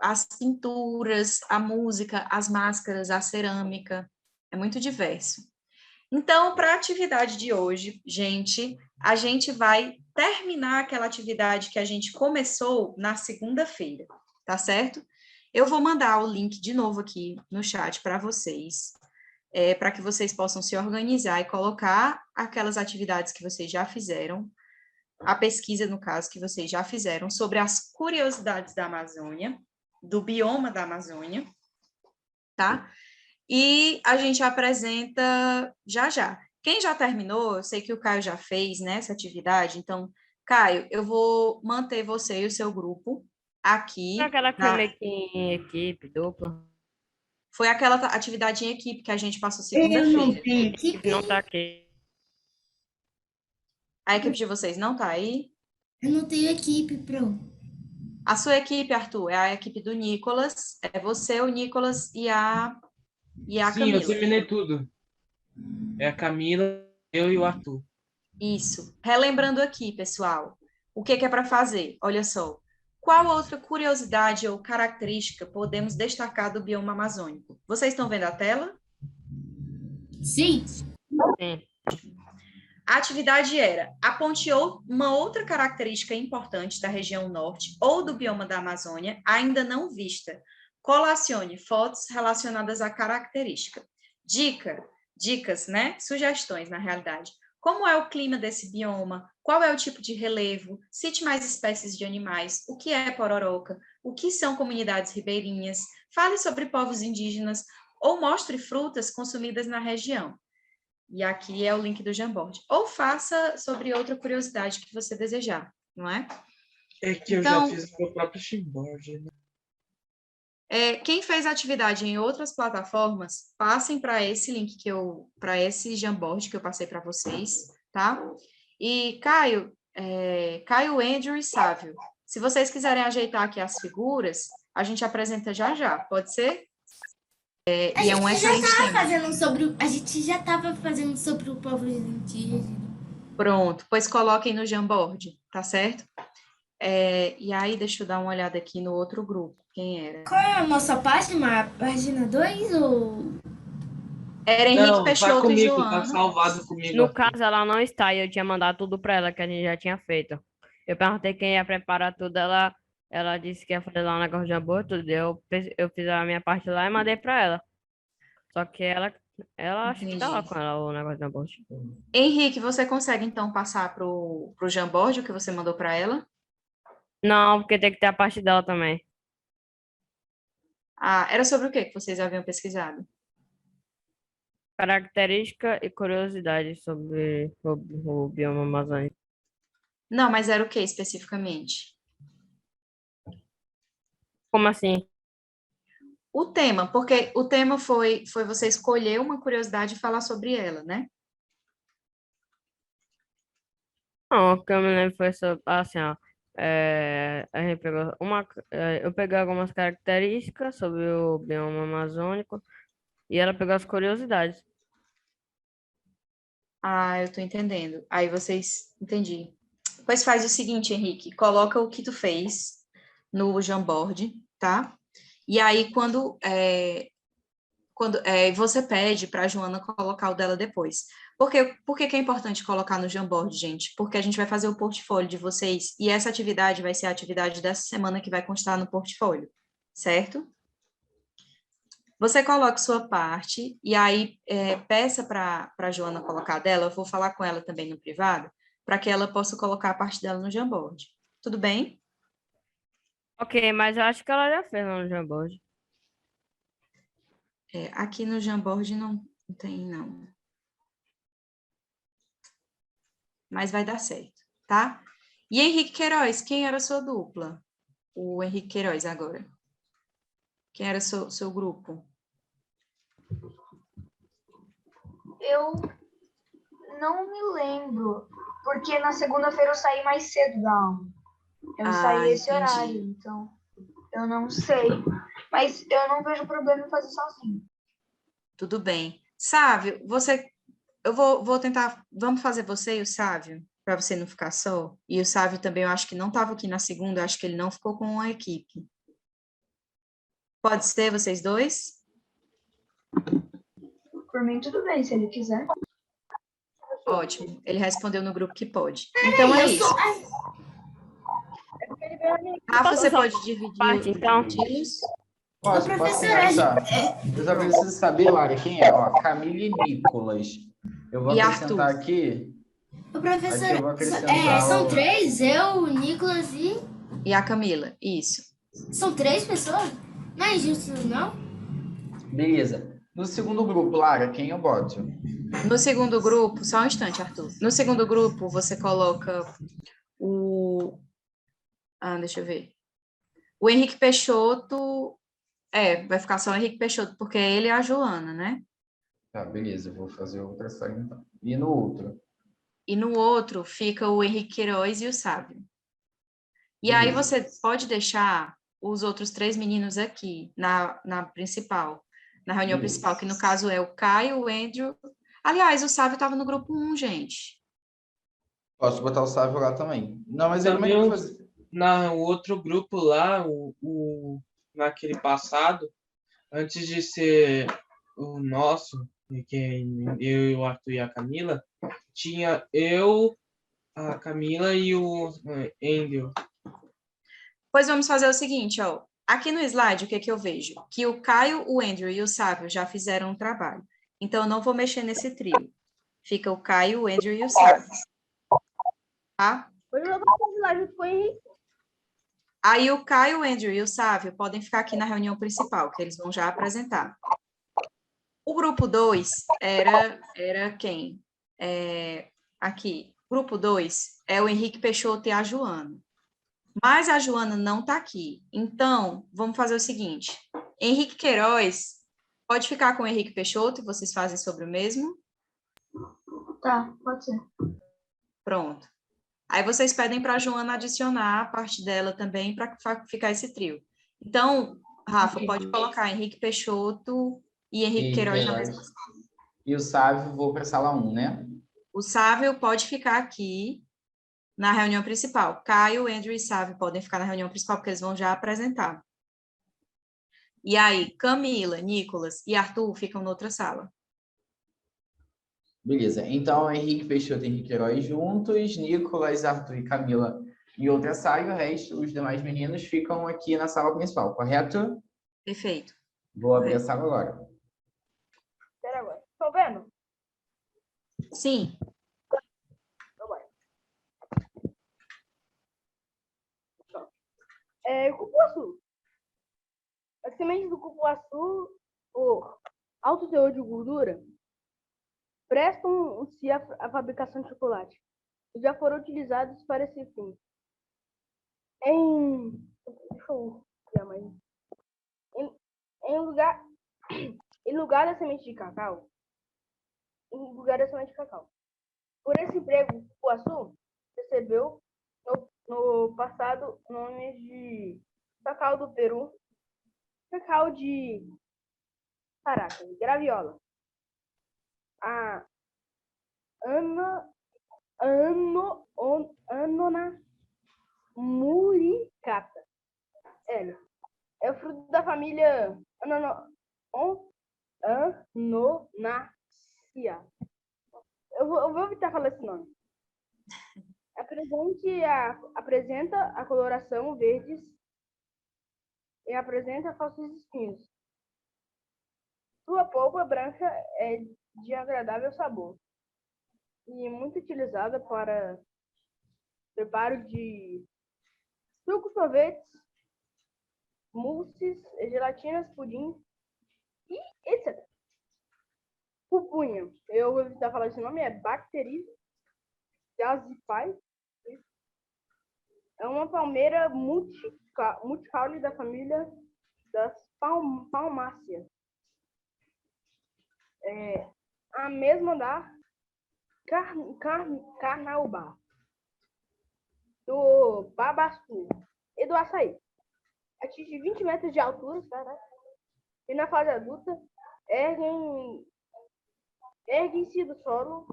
as pinturas, a música, as máscaras, a cerâmica, é muito diverso. Então, para a atividade de hoje, gente, a gente vai terminar aquela atividade que a gente começou na segunda-feira, tá certo? Eu vou mandar o link de novo aqui no chat para vocês, para que vocês possam se organizar e colocar aquelas atividades que vocês já fizeram, a pesquisa, no caso, que vocês já fizeram sobre as curiosidades da Amazônia, do bioma da Amazônia, tá? E a gente apresenta já. Quem já terminou, eu sei que o Caio já fez, né, essa atividade, então, Caio, eu vou manter você e o seu grupo aqui. Aquela que foi meio que em equipe, dupla. Foi aquela atividade em equipe que a gente passou Eu não segunda-feira. tenho A equipe. equipe não tá aqui. A equipe de vocês não tá aí? Eu não tenho equipe, pro. A sua equipe, Arthur, é a equipe do Nicolas, é você, o Nicolas e a Sim, Camila. eu terminei tudo. É a Camila, eu e o Arthur. Isso. Relembrando aqui, pessoal, o que é para fazer? Olha só. Qual outra curiosidade ou característica podemos destacar do bioma amazônico? Vocês estão vendo a tela? Sim. Sim. A atividade era: aponte uma outra característica importante da região norte ou do bioma da Amazônia ainda não vista. Colacione fotos relacionadas à característica. Dicas, né? Sugestões, na realidade. Como é o clima desse bioma? Qual é o tipo de relevo? Cite mais espécies de animais. O que é pororoca? O que são comunidades ribeirinhas? Fale sobre povos indígenas ou mostre frutas consumidas na região. E aqui é o link do Jamboard. Ou faça sobre outra curiosidade que você desejar, não é? É que eu já fiz o meu próprio Jamboard, né? Quem fez a atividade em outras plataformas, passem para esse link para esse Jamboard que eu passei para vocês, tá? E Caio, Andrew e Sávio, se vocês quiserem ajeitar aqui as figuras, a gente apresenta já, pode ser? E é um excelente tema. A gente já estava fazendo sobre o povo indígena. Pronto, pois coloquem no Jamboard, tá certo? E aí, deixa eu dar uma olhada aqui no outro grupo. Quem era? Qual é a nossa página? A página 2 ou... Era Henrique Não, tá Peixoto e comigo, Joana. tá salvado comigo. No Arthur. caso, ela não está e eu tinha mandado tudo para ela, que a gente já tinha feito. Eu perguntei quem ia preparar tudo, ela disse que ia fazer lá um negócio de amor, tudo. Eu fiz a minha parte lá e mandei para ela. Só que ela acho que tá lá com ela o negócio de amor. Henrique, você consegue, então, passar pro Jamboard o que você mandou para ela? Não, porque tem que ter a parte dela também. Era sobre o que vocês haviam pesquisado? Característica e curiosidade sobre o bioma amazônico. Não, mas era o que especificamente? Como assim? O tema, porque o tema foi você escolher uma curiosidade e falar sobre ela, né? Não, o que eu me lembro foi sobre, assim, ó, a gente pegou eu peguei algumas características sobre o bioma amazônico e ela pegou as curiosidades. Ah, eu tô entendendo. Aí vocês, entendi. Pois faz o seguinte, Henrique, coloca o que tu fez no Jamboard, tá? E aí, você pede para a Joana colocar o dela depois. Por que que é importante colocar no Jamboard, gente? Porque a gente vai fazer o portfólio de vocês e essa atividade vai ser a atividade dessa semana que vai constar no portfólio, certo? Você coloca sua parte e aí peça para a Joana colocar a dela. Eu vou falar com ela também no privado, para que ela possa colocar a parte dela no Jamboard. Tudo bem? Ok, mas eu acho que ela já fez lá no Jamboard. Aqui no Jamboard não tem, não. Mas vai dar certo, tá? E Henrique Queiroz, quem era a sua dupla? O Henrique Queiroz agora. Quem era seu grupo? Eu não me lembro, porque na segunda-feira eu saí mais cedo da aula. Eu saí esse entendi. horário, então eu não sei. Mas eu não vejo problema em fazer sozinho. Tudo bem. Sávio, eu vou tentar, vamos fazer você e o Sávio, para você não ficar só. E o Sávio também, eu acho que não estava aqui na segunda, eu acho que ele não ficou com a equipe. Pode ser vocês dois? Por mim, tudo bem, se ele quiser. Ótimo. Ele respondeu no grupo que pode. Então é isso. Rafa, você pode dividir Parte, então. os Posso começar? Eu só preciso saber, Lara, quem é? Ó, Camila e Nicolas. Eu vou E acrescentar Arthur. aqui. O professor, Aqui eu vou acrescentar são três, eu, o Nicolas E a Camila, isso. São três pessoas? Não é justo, não? Beleza. No segundo grupo, Lara, quem eu boto? No segundo grupo, só um instante, Arthur. No segundo grupo, você coloca o... deixa eu ver. O Henrique Peixoto... vai ficar só o Henrique Peixoto, porque é ele e a Joana, né? Tá, beleza. Eu vou fazer outra sala, então. E no outro? E no outro fica o Henrique Queiroz e o Sábio. E aí Beleza. você pode deixar os outros 3 meninos aqui, na principal, na reunião principal, que no caso é o Caio, o Andrew... Aliás, o Sábio estava no grupo 1, gente. Posso botar o Sávio lá também. Não, mas ele Também vai fazer. no outro grupo lá, naquele passado, antes de ser o nosso, que eu, o Arthur e a Camila, tinha eu, a Camila e o Andrew. Pois vamos fazer o seguinte, ó. Aqui no slide, o que que eu vejo? Que o Caio, o Andrew e o Sábio já fizeram um trabalho. Então, eu não vou mexer nesse trio. Fica o Caio, o Andrew e o Sábio. Tá? Hoje eu vou fazer lá junto com o Henrique. Aí o Caio, o Andrew e o Sávio podem ficar aqui na reunião principal, que eles vão já apresentar. O grupo 2 era quem? Aqui. Grupo 2 é o Henrique Peixoto e a Joana. Mas a Joana não está aqui. Então, vamos fazer o seguinte. Henrique Queiroz, pode ficar com o Henrique Peixoto e vocês fazem sobre o mesmo? Tá, pode ser. Pronto. Aí vocês pedem para a Joana adicionar a parte dela também para ficar esse trio. Então, Rafa, pode colocar Henrique Peixoto e Henrique Queiroz na mesma sala. E o Sávio, vou para a sala 1, né? O Sávio pode ficar aqui na reunião principal. Caio, Andrew e Sávio podem ficar na reunião principal, porque eles vão já apresentar. E aí, Camila, Nicolas e Arthur ficam na outra sala. Beleza. Então, Henrique Peixoto e Henrique Queiroz juntos, Nicolas, Arthur e Camila em outra sala, e o resto, os demais meninos, ficam aqui na sala principal, correto? Perfeito. Vou abrir a sala agora. Espera agora. Estão vendo? Sim. Cupuaçu. As sementes do cupuaçu, o alto teor de gordura, prestam-se à fabricação de chocolate e já foram utilizados para esse fim. Deixa eu mas em lugar, em lugar da semente de cacau, Por esse emprego, Cupuaçu recebeu no passado nomes de cacau do Peru, cacau de graviola, a Anona muricata. É o fruto da família Anonaceae. Eu vou evitar falar esse nome. Apresenta a coloração verdes e apresenta falsos espinhos. Sua polpa branca é de agradável sabor e muito utilizada para preparo de sucos, sorvetes, mousses, gelatinas, pudim e etc. Pupunha, eu vou evitar falar esse nome, é Bacteria gazipai. É uma palmeira multicaule da família das palmáceas. A mesma da carnaubá, do babaçu e do açaí. Atinge 20 metros de altura, e na fase adulta erguem-se do solo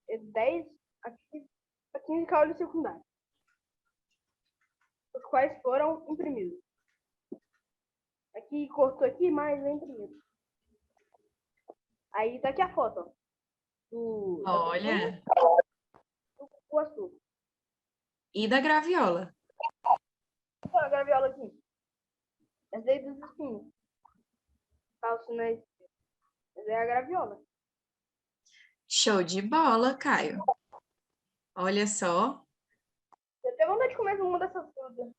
10 a 15 caules secundários, os quais foram imprimidos. Aqui cortou aqui, mas é imprimido. Aí tá aqui a foto, ó, Olha. do cupuaçu. E da graviola. Olha a graviola aqui. Essa daí dos espinhos. Falso, né? Essa é a graviola. Show de bola, Caio. Olha só. Eu tenho vontade de comer uma dessas frutas.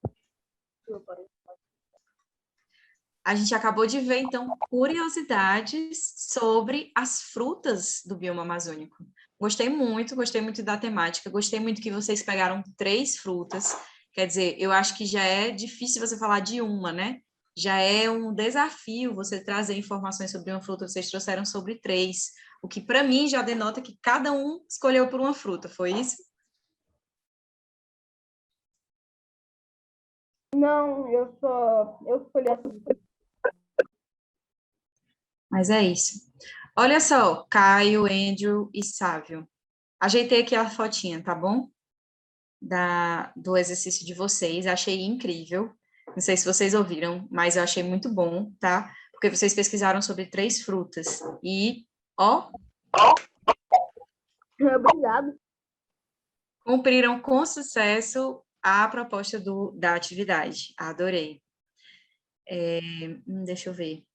A gente acabou de ver, então, curiosidades sobre as frutas do bioma amazônico. Gostei muito da temática, gostei muito que vocês pegaram 3 frutas. Quer dizer, eu acho que já é difícil você falar de uma, né? Já é um desafio você trazer informações sobre uma fruta, vocês trouxeram sobre 3, o que para mim já denota que cada um escolheu por uma fruta, foi isso? Não, eu escolhi a fruta. Mas é isso. Olha só, Caio, Andrew e Sávio. Ajeitei aqui a fotinha, tá bom? Do exercício de vocês, achei incrível. Não sei se vocês ouviram, mas eu achei muito bom, tá? Porque vocês pesquisaram sobre 3 frutas. E, ó... Obrigado. Cumpriram com sucesso a proposta da atividade. Adorei. Deixa eu ver.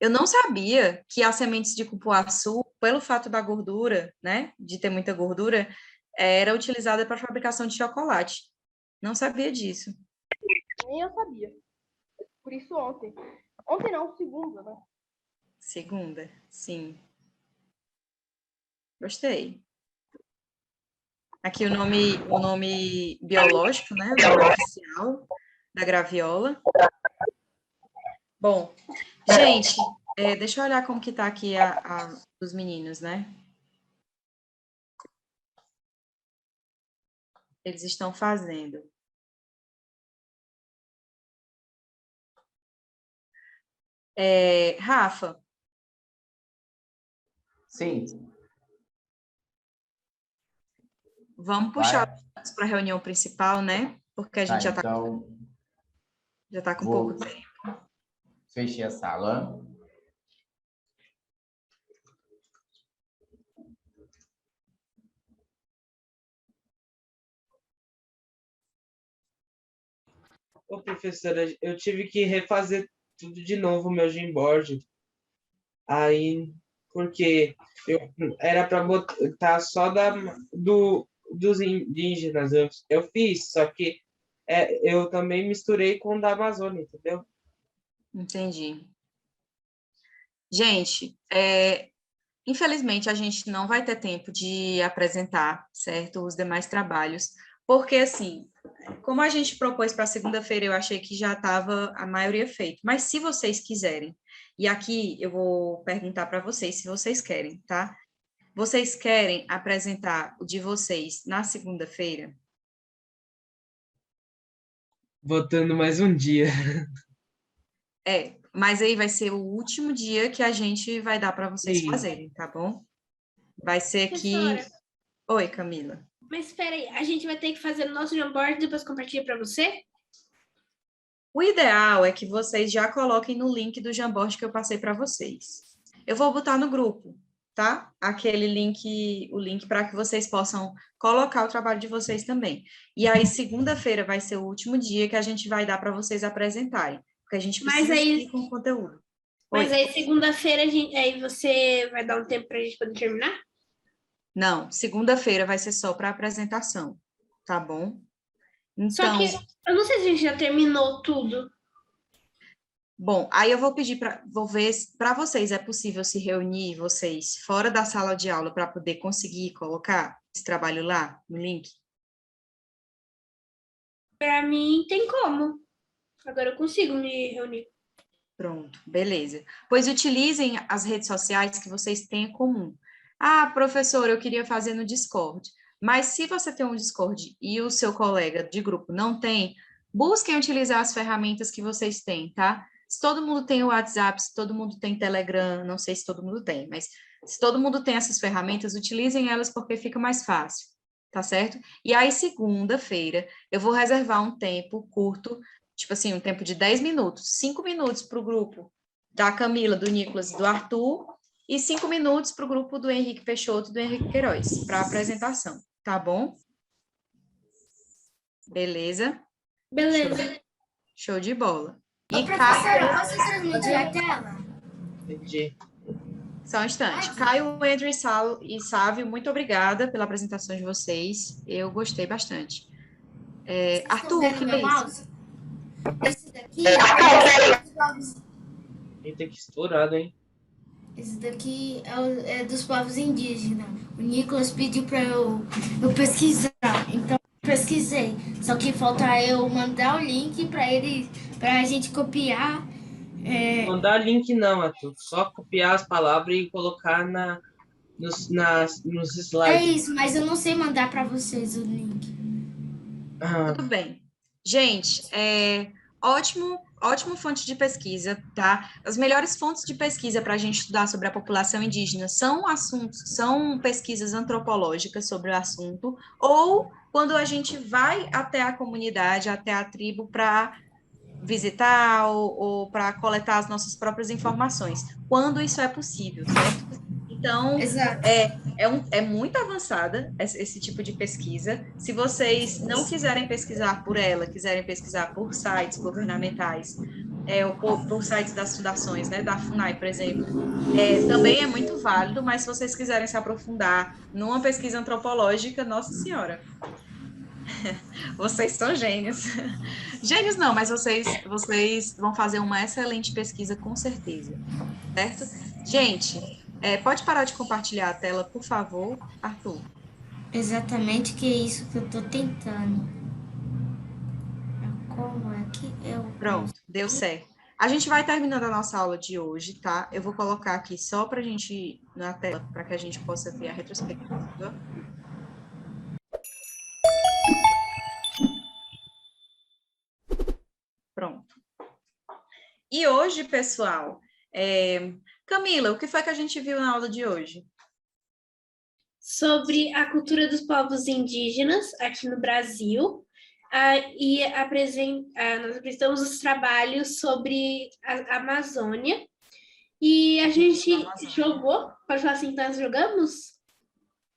Eu não sabia que as sementes de cupuaçu, pelo fato da gordura, né, de ter muita gordura, era utilizada para a fabricação de chocolate. Não sabia disso. Nem eu sabia. Por isso ontem. Ontem não, segunda, né? Segunda, sim. Gostei. Aqui o nome biológico, né, o nome oficial da graviola. Bom, gente, deixa eu olhar como que tá aqui os meninos, né? Eles estão fazendo. Rafa? Sim. Vamos puxar para a reunião principal, né? Porque a gente já está com pouco tempo. Fechei a sala. Ô, professora, eu tive que refazer tudo de novo, meu Gmboard. Aí, porque era para botar só dos indígenas. Eu fiz, só que eu também misturei com o da Amazônia, entendeu? Entendi. Gente, infelizmente, a gente não vai ter tempo de apresentar, certo, os demais trabalhos, Porque, assim, como a gente propôs para segunda-feira, eu achei que já estava a maioria feito. Mas se vocês quiserem, e aqui eu vou perguntar para vocês se vocês querem, tá? Vocês querem apresentar o de vocês na segunda-feira? Voltando mais um dia. Mas aí vai ser o último dia que a gente vai dar para vocês Sim. fazerem, tá bom? Vai ser que... Professora. Oi, Camila. Mas espera aí, a gente vai ter que fazer o nosso Jamboard e depois compartilhar para você? O ideal é que vocês já coloquem no link do Jamboard que eu passei para vocês. Eu vou botar no grupo, tá? Aquele link, o link para que vocês possam colocar o trabalho de vocês também. E aí, segunda-feira vai ser o último dia que a gente vai dar para vocês apresentarem, porque a gente precisa seguir com o conteúdo. Mas Oi. aí, segunda-feira, aí você vai dar um tempo para a gente poder terminar? Não, segunda-feira vai ser só para apresentação, tá bom? Só Então, que eu não sei se a gente já terminou tudo. bom, aí eu vou pedir vou ver para vocês, é possível se reunir vocês fora da sala de aula para poder conseguir colocar esse trabalho lá no link? Para mim, tem como. Agora eu consigo me reunir. Pronto, beleza. Pois utilizem as redes sociais que vocês têm em comum. Ah, professor, eu queria fazer no Discord. Mas se você tem um Discord e o seu colega de grupo não tem, busquem utilizar as ferramentas que vocês têm, tá? Se todo mundo tem o WhatsApp, se todo mundo tem Telegram, não sei se todo mundo tem, mas se todo mundo tem essas ferramentas, utilizem elas porque fica mais fácil, tá certo? E aí, segunda-feira, eu vou reservar um tempo curto, tipo assim, um tempo de 10 minutos, 5 minutos para o grupo da Camila, do Nicolas e do Arthur, e 5 minutos para o grupo do Henrique Peixoto e do Henrique Queiroz, para a apresentação, tá bom? Beleza? Beleza. Show de bola. Ô, professora, posso transmitir a tela? Entendi. Só um instante. Caio, Andrew e Sávio, muito obrigada pela apresentação de vocês. Eu gostei bastante. Arthur, o que é isso? Esse daqui é dos povos... Eita, que estourado, hein? Esse daqui é dos povos indígenas. O Nicolas pediu para eu pesquisar, então eu pesquisei. Só que falta eu mandar o link para a gente copiar. Mandar link não, Arthur. Só copiar as palavras e colocar nos slides. É isso, mas eu não sei mandar para vocês o link. Tudo bem. Gente, ótimo fonte de pesquisa, tá? As melhores fontes de pesquisa para a gente estudar sobre a população indígena são pesquisas antropológicas sobre o assunto, ou quando a gente vai até a comunidade, até a tribo para visitar ou para coletar as nossas próprias informações, quando isso é possível, certo? Então, é muito avançada esse tipo de pesquisa. Se vocês não quiserem pesquisar por ela, quiserem pesquisar por sites governamentais, ou por sites das fundações, né, da FUNAI, por exemplo, também é muito válido, mas se vocês quiserem se aprofundar numa pesquisa antropológica, nossa senhora, vocês são gênios. Gênios não, mas vocês vão fazer uma excelente pesquisa, com certeza, certo? Gente, pode parar de compartilhar a tela, por favor, Arthur? Exatamente, que é isso que eu tô tentando. Como é que eu... Pronto, deu certo. A gente vai terminando a nossa aula de hoje, tá? Eu vou colocar aqui só para a gente, na tela, para que a gente possa ver a retrospectiva. Pronto. E hoje, pessoal, Camila, o que foi que a gente viu na aula de hoje? Sobre a cultura dos povos indígenas aqui no Brasil, nós apresentamos os trabalhos sobre a Amazônia, e a gente jogou, pode falar assim, nós jogamos?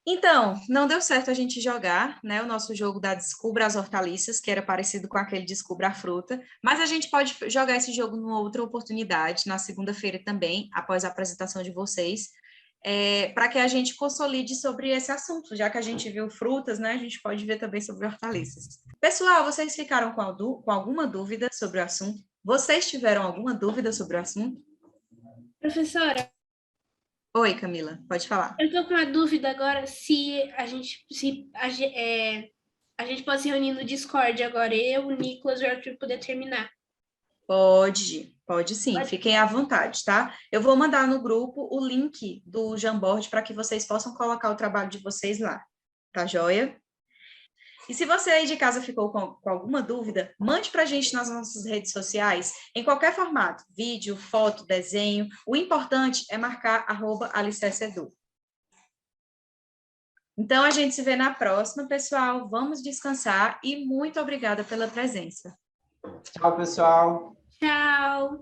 Então, não deu certo a gente jogar, né, o nosso jogo da Descubra as Hortaliças, que era parecido com aquele Descubra a Fruta, mas a gente pode jogar esse jogo numa outra oportunidade, na segunda-feira também, após a apresentação de vocês, para que a gente consolide sobre esse assunto, já que a gente viu frutas, né, a gente pode ver também sobre hortaliças. Pessoal, vocês ficaram com alguma dúvida sobre o assunto? Vocês tiveram alguma dúvida sobre o assunto? Professora? Oi, Camila, pode falar. Eu estou com uma dúvida agora se A gente pode se reunir no Discord agora, eu, o Nicolas e o Arthur poder terminar. Pode sim, fiquem à vontade, tá? Eu vou mandar no grupo o link do Jamboard para que vocês possam colocar o trabalho de vocês lá, tá joia? E se você aí de casa ficou com alguma dúvida, mande para a gente nas nossas redes sociais, em qualquer formato, vídeo, foto, desenho. O importante é marcar @alicerceedu. Então, a gente se vê na próxima, pessoal. Vamos descansar e muito obrigada pela presença. Tchau, pessoal. Tchau!